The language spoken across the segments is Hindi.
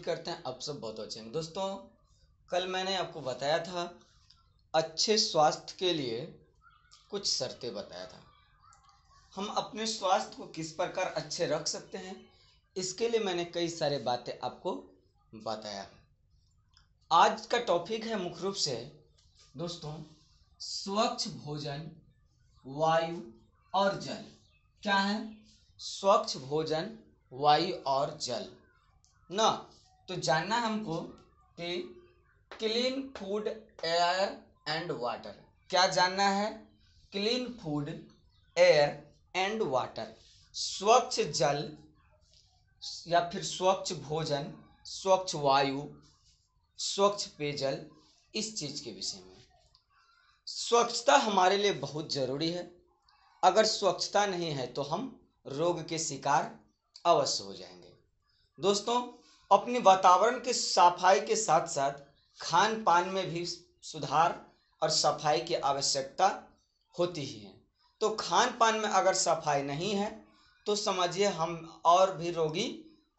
करते हैं आप सब बहुत अच्छे हैं। दोस्तों, कल मैंने आपको बताया था अच्छे स्वास्थ्य के लिए कुछ शर्तें बताया था। हम अपने स्वास्थ्य को किस प्रकार अच्छे रख सकते हैं, इसके लिए मैंने कई सारे बातें आपको बताया। आज का टॉपिक है मुख्य रूप से दोस्तों स्वच्छ भोजन, वायु और जल। क्या है? स्वच्छ भोजन, वायु और जल ना। तो जानना हमको कि clean food, air and water. क्या जानना है? Clean food, air and water. स्वच्छ जल या फिर स्वच्छ भोजन, स्वच्छ वायु, स्वच्छ पेयजल, इस चीज के विषय में। स्वच्छता हमारे लिए बहुत जरूरी है। अगर स्वच्छता नहीं है तो हम रोग के शिकार अवश्य हो जाएंगे। दोस्तों, अपने वातावरण के सफाई के साथ साथ खान पान में भी सुधार और सफाई की आवश्यकता होती ही है। तो खान पान में अगर सफाई नहीं है तो समझिए हम और भी रोगी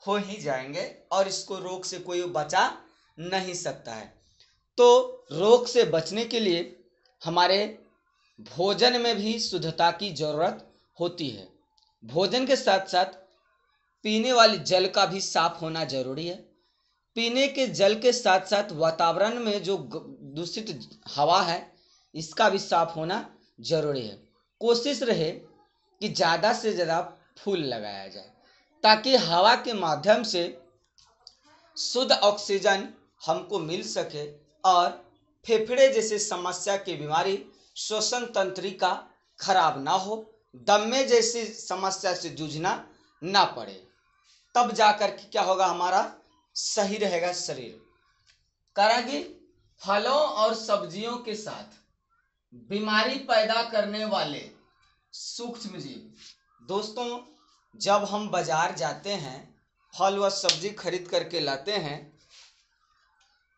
हो ही जाएंगे और इसको रोग से कोई बचा नहीं सकता है। तो रोग से बचने के लिए हमारे भोजन में भी शुद्धता की जरूरत होती है। भोजन के साथ साथ पीने वाली जल का भी साफ होना जरूरी है। पीने के जल के साथ साथ वातावरण में जो दूषित हवा है इसका भी साफ होना जरूरी है। कोशिश रहे कि ज़्यादा से ज़्यादा फूल लगाया जाए ताकि हवा के माध्यम से शुद्ध ऑक्सीजन हमको मिल सके और फेफड़े जैसे समस्या की बीमारी, श्वसन तंत्रिका खराब ना हो, दमे जैसी समस्या से जूझना ना पड़े। तब जाकर के क्या होगा, हमारा सही रहेगा शरीर। कारण फलों और सब्जियों के साथ बीमारी पैदा करने वाले सूक्ष्म जीव। दोस्तों, जब हम बाजार जाते हैं, फल व सब्जी खरीद करके लाते हैं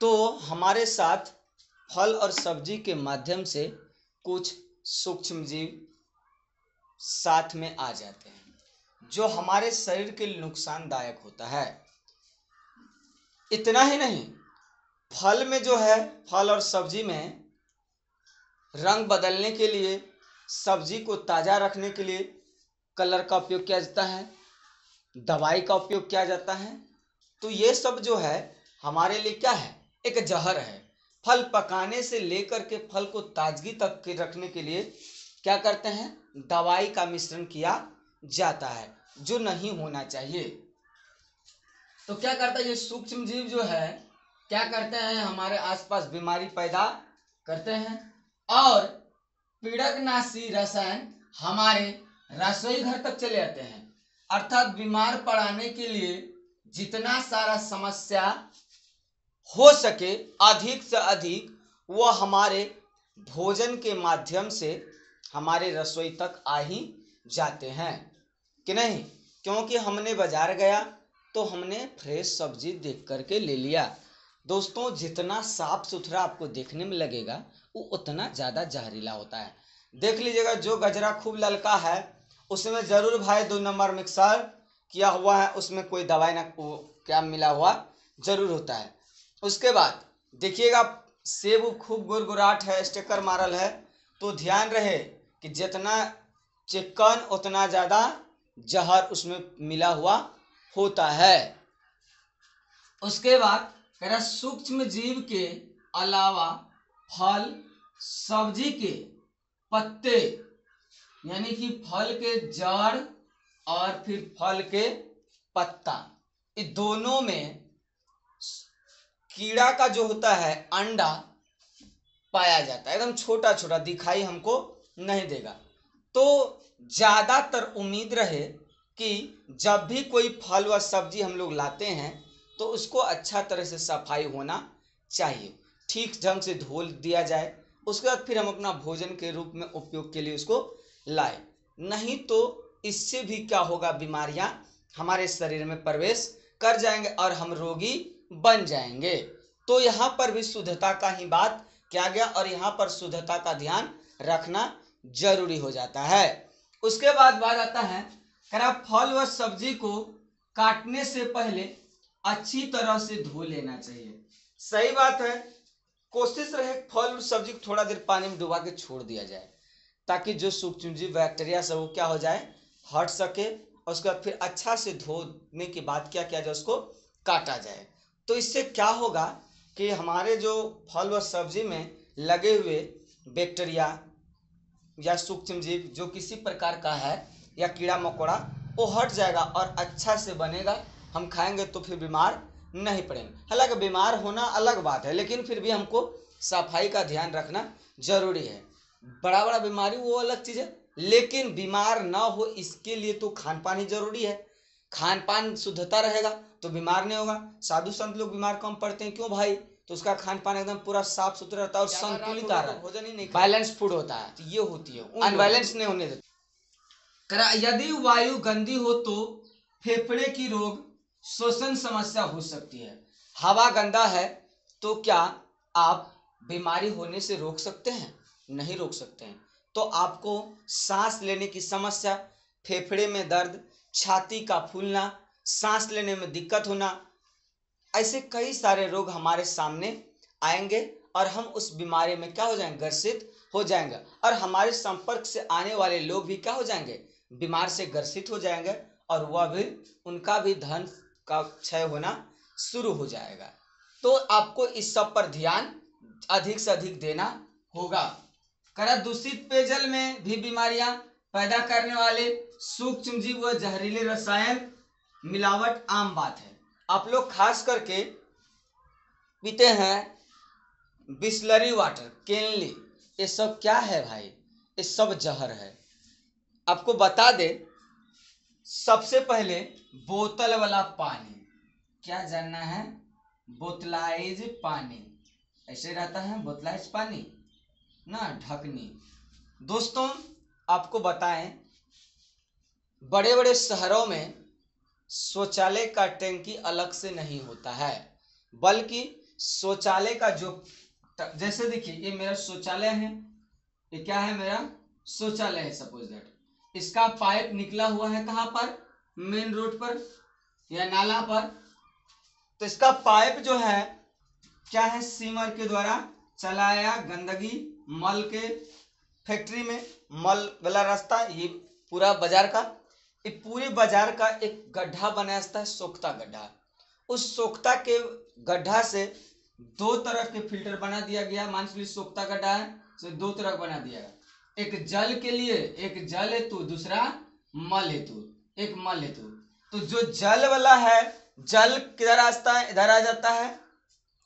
तो हमारे साथ फल और सब्जी के माध्यम से कुछ सूक्ष्म जीव साथ में आ जाते हैं जो हमारे शरीर के लिए नुकसानदायक होता है। इतना ही नहीं, फल में जो है, फल और सब्जी में रंग बदलने के लिए, सब्जी को ताज़ा रखने के लिए कलर का उपयोग किया जाता है, दवाई का उपयोग किया जाता है। तो ये सब जो है हमारे लिए क्या है, एक जहर है। फल पकाने से लेकर के फल को ताजगी तक के रखने के लिए क्या करते हैं, दवाई का मिश्रण किया जाता है जो नहीं होना चाहिए। तो क्या करता है, ये सूक्ष्म जीव जो है क्या करते हैं, हमारे आसपास बीमारी पैदा करते हैं और पीड़कनाशी रसायन हमारे रसोई घर तक चले जाते हैं। अर्थात बीमार पड़ाने के लिए जितना सारा समस्या हो सके अधिक से अधिक वो हमारे भोजन के माध्यम से हमारे रसोई तक आ ही जाते हैं कि नहीं। क्योंकि हमने बाजार गया तो हमने फ्रेश सब्जी देख करके ले लिया। दोस्तों, जितना साफ सुथरा आपको देखने में लगेगा वो उतना ज़्यादा जहरीला होता है। देख लीजिएगा, जो गजरा खूब ललका है उसमें ज़रूर भाई 2 नंबर मिक्सर किया हुआ है, उसमें कोई दवाई ना क्या मिला हुआ जरूर होता है। उसके बाद देखिएगा, सेब खूब गुरगुराट है, स्टिकर मारल है, तो ध्यान रहे कि जितना चिकन उतना ज़्यादा जहर उसमें मिला हुआ होता है। उसके बाद कह रहा सूक्ष्म जीव के अलावा फल सब्जी के पत्ते यानी कि फल के जड़ और फिर फल के पत्ता, ये दोनों में कीड़ा का जो होता है अंडा पाया जाता है। एकदम छोटा छोटा दिखाई हमको नहीं देगा। तो ज़्यादातर उम्मीद रहे कि जब भी कोई फल व सब्जी हम लोग लाते हैं तो उसको अच्छा तरह से सफाई होना चाहिए, ठीक ढंग से धो दिया जाए। उसके बाद फिर हम अपना भोजन के रूप में उपयोग के लिए उसको लाए। नहीं तो इससे भी क्या होगा, बीमारियां हमारे शरीर में प्रवेश कर जाएंगे और हम रोगी बन जाएंगे। तो यहाँ पर भी शुद्धता का ही बात किया गया और यहाँ पर शुद्धता का ध्यान रखना जरूरी हो जाता है। उसके बाद बात आता है, फल व सब्जी को काटने से पहले अच्छी तरह से धो लेना चाहिए। सही बात है, कोशिश रहे फल और सब्जी को थोड़ा देर पानी में डुबा के छोड़ दिया जाए, ताकि जो सूक्ष्मजीव बैक्टीरिया सब वो क्या हो जाए, हट सके। और उसके बाद फिर अच्छा से धोने के बाद क्या किया जाए, उसको काटा जाए। तो इससे क्या होगा कि हमारे जो फल व सब्जी में लगे हुए बैक्टीरिया या सूक्ष्मजीव जो किसी प्रकार का है या कीड़ा मकोड़ा, वो हट जाएगा और अच्छा से बनेगा। हम खाएंगे तो फिर बीमार नहीं पड़ेंगे। हालांकि बीमार होना अलग बात है, लेकिन फिर भी हमको सफाई का ध्यान रखना जरूरी है। बड़ा बड़ा बीमारी वो अलग चीज़ है, लेकिन बीमार ना हो इसके लिए तो खान पान ही जरूरी है। खान पान शुद्धता रहेगा तो बीमार नहीं होगा। साधु संत लोग बीमार कम पड़ते हैं, क्यों भाई? तो उसका खान पान एकदम पूरा साफ सुथरा रहता है और संतुलित आहार, भोजन ही नहीं, बैलेंस फूड होता है। तो ये होती है, अनबैलेंस नहीं होने देता। यदि वायु गंदी हो तो फेफड़े की रोग श्वसन समस्या हो सकती है। हवा गंदा है तो क्या आप बीमारी होने से रोक सकते हैं? नहीं रोक सकते हैं। तो आपको सांस लेने की समस्या, फेफड़े में दर्द, छाती का फूलना, सांस लेने में दिक्कत होना, ऐसे कई सारे रोग हमारे सामने आएंगे और हम उस बीमारी में क्या हो जाएंगे, ग्रसित हो जाएंगे। और हमारे संपर्क से आने वाले लोग भी क्या हो जाएंगे, बीमार से ग्रसित हो जाएंगे और वह भी, उनका भी धन का क्षय होना शुरू हो जाएगा। तो आपको इस सब पर ध्यान अधिक से अधिक देना होगा। दूषित पेयजल में भी बीमारियां पैदा करने वाले सूक्ष्मजीव व जहरीले रसायन मिलावट आम बात है। आप लोग खास करके पीते हैं बिस्लरी वाटर, केनली, ये सब क्या है भाई? ये सब जहर है। आपको बता दे, सबसे पहले बोतल वाला पानी, क्या जानना है? बोतलाइज पानी ऐसे रहता है, बोतलाइज पानी ना, ढकनी। दोस्तों आपको बताएं, बड़े बड़े शहरों में शौचालय का टैंकी अलग से नहीं होता है, बल्कि शौचालय का जो, जैसे देखिए ये मेरा शौचालय है, ये क्या है, मेरा शौचालय है सपोज दैट। इसका पाइप निकला हुआ है कहाँ पर? मेन रोड पर या नाला पर। तो इसका पाइप जो है क्या है, सीमर के द्वारा चलाया, गंदगी मल के फैक्ट्री में मल वाला रास्ता, ये पूरा बाजार का, ये पूरे बाजार का एक गड्ढा बनाया जाता है, सोख्ता गड्ढा। उस सोख्ता के गड्ढा से दो तरफ के फिल्टर बना दिया गया। मान लीजिए सोख्ता गड्ढा है, तो दो तरफ बना दिया गया, एक जल के लिए, एक जल हेतु, दूसरा मल हेतु, एक मल हेतु। तो जो जल वाला है, जल किधर आता है, इधर आ जाता है,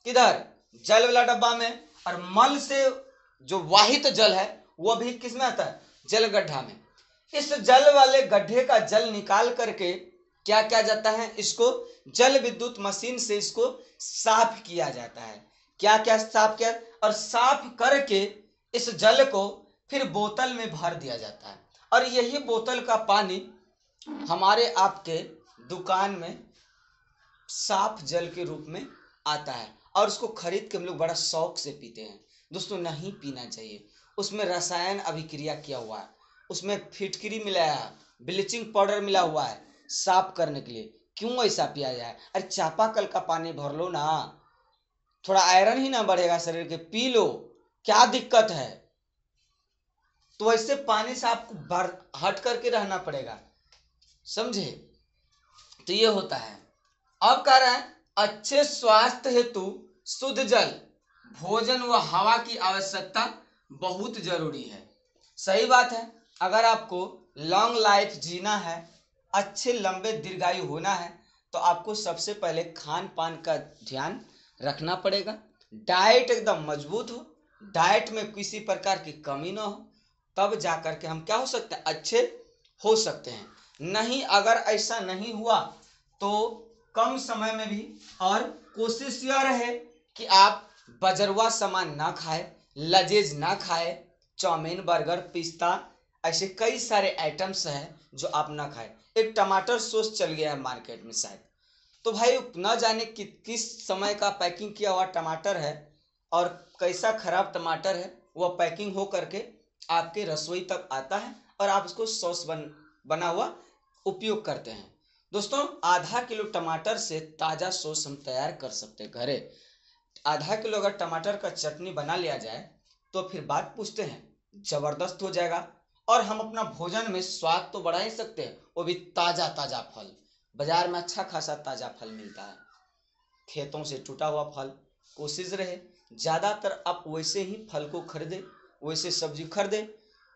किधर, जल वाला डब्बा में। और मल से जो वाहित जल है वो भी किस में आता है, जल गड्ढा में। इस जल वाले गड्ढे का जल निकाल करके क्या किया जाता है, इसको जल विद्युत मशीन से इसको साफ किया जाता है। क्या क्या साफ किया, और साफ करके इस जल को फिर बोतल में भर दिया जाता है। और यही बोतल का पानी हमारे आपके दुकान में साफ जल के रूप में आता है, और उसको खरीद के हम लोग बड़ा शौक से पीते हैं। दोस्तों नहीं पीना चाहिए, उसमें रसायन अभिक्रिया किया हुआ है, उसमें फिटकरी मिलाया है, ब्लीचिंग पाउडर मिला हुआ है साफ करने के लिए। क्यों ऐसा पिया जाए? अरे चापाकल का पानी भर लो ना, थोड़ा आयरन ही ना बढ़ेगा शरीर के, पी लो, क्या दिक्कत है? तो ऐसे पानी से आपको हट करके रहना पड़ेगा, समझे? तो ये होता है। अब कह रहे हैं अच्छे स्वास्थ्य हेतु शुद्ध जल, भोजन व हवा की आवश्यकता बहुत जरूरी है। सही बात है। अगर आपको लॉन्ग लाइफ जीना है, अच्छे लंबे दीर्घायु होना है, तो आपको सबसे पहले खान पान का ध्यान रखना पड़ेगा। डाइट एकदम मजबूत हो, डाइट में किसी प्रकार की कमी ना हो, तब जा कर के हम क्या हो सकते हैं, अच्छे हो सकते हैं। नहीं, अगर ऐसा नहीं हुआ तो कम समय में भी, और कोशिश यह रहे कि आप बजरवा सामान ना खाए, लजीज ना खाए, चाउमीन, बर्गर, पिस्ता, ऐसे कई सारे आइटम्स हैं जो आप ना खाएं। एक टमाटर सॉस चल गया है मार्केट में शायद, तो भाई न जाने किस समय का पैकिंग किया हुआ टमाटर है और कैसा खराब टमाटर है, वह पैकिंग हो करके आपके रसोई तक आता है और आप उसको सॉस बना हुआ उपयोग करते हैं। दोस्तों आधा किलो टमाटर से ताज़ा सॉस हम तैयार कर सकते हैं घरे। आधा किलो अगर टमाटर का चटनी बना लिया जाए तो फिर बात पूछते हैं, जबरदस्त हो जाएगा। और हम अपना भोजन में स्वाद तो बढ़ा ही सकते हैं, वो भी ताज़ा ताज़ा फल। बाजार में अच्छा खासा ताज़ा फल मिलता है, खेतों से टूटा हुआ फल। कोशिश रहे ज़्यादातर आप वैसे ही फल को खरीदें, वैसे सब्जी खरीदें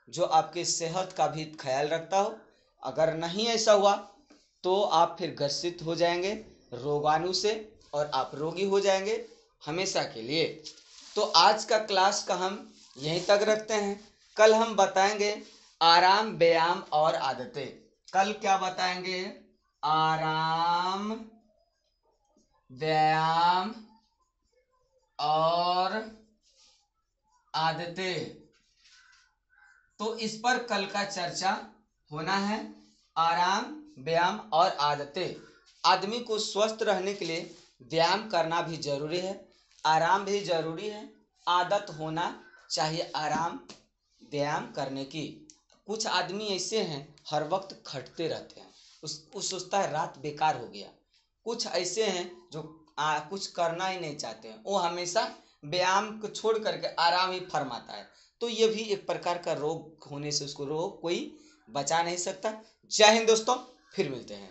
जो आपके सेहत का भी ख्याल रखता हो। अगर नहीं ऐसा हुआ तो आप फिर ग्रसित हो जाएंगे रोगाणु से और आप रोगी हो जाएंगे हमेशा के लिए। तो आज का क्लास का हम यहीं तक रखते हैं। कल हम बताएंगे आराम, व्यायाम और आदतें। कल क्या बताएंगे? आराम, व्यायाम और आदतें। तो इस पर कल का चर्चा होना है। आराम, व्यायाम और आदतें। आदमी को स्वस्थ रहने के लिए व्यायाम करना भी जरूरी है, आराम भी जरूरी है, आदत होना चाहिए आराम व्यायाम करने की। कुछ आदमी ऐसे हैं हर वक्त खटते रहते हैं, उसको सोचता है रात बेकार हो गया। कुछ ऐसे हैं जो कुछ करना ही नहीं चाहते हैं, वो हमेशा व्यायाम को छोड़ करके आराम ही फरमाता है। तो ये भी एक प्रकार का रोग होने से उसको रोग कोई बचा नहीं सकता। जय हिंद दोस्तों, फिर मिलते हैं।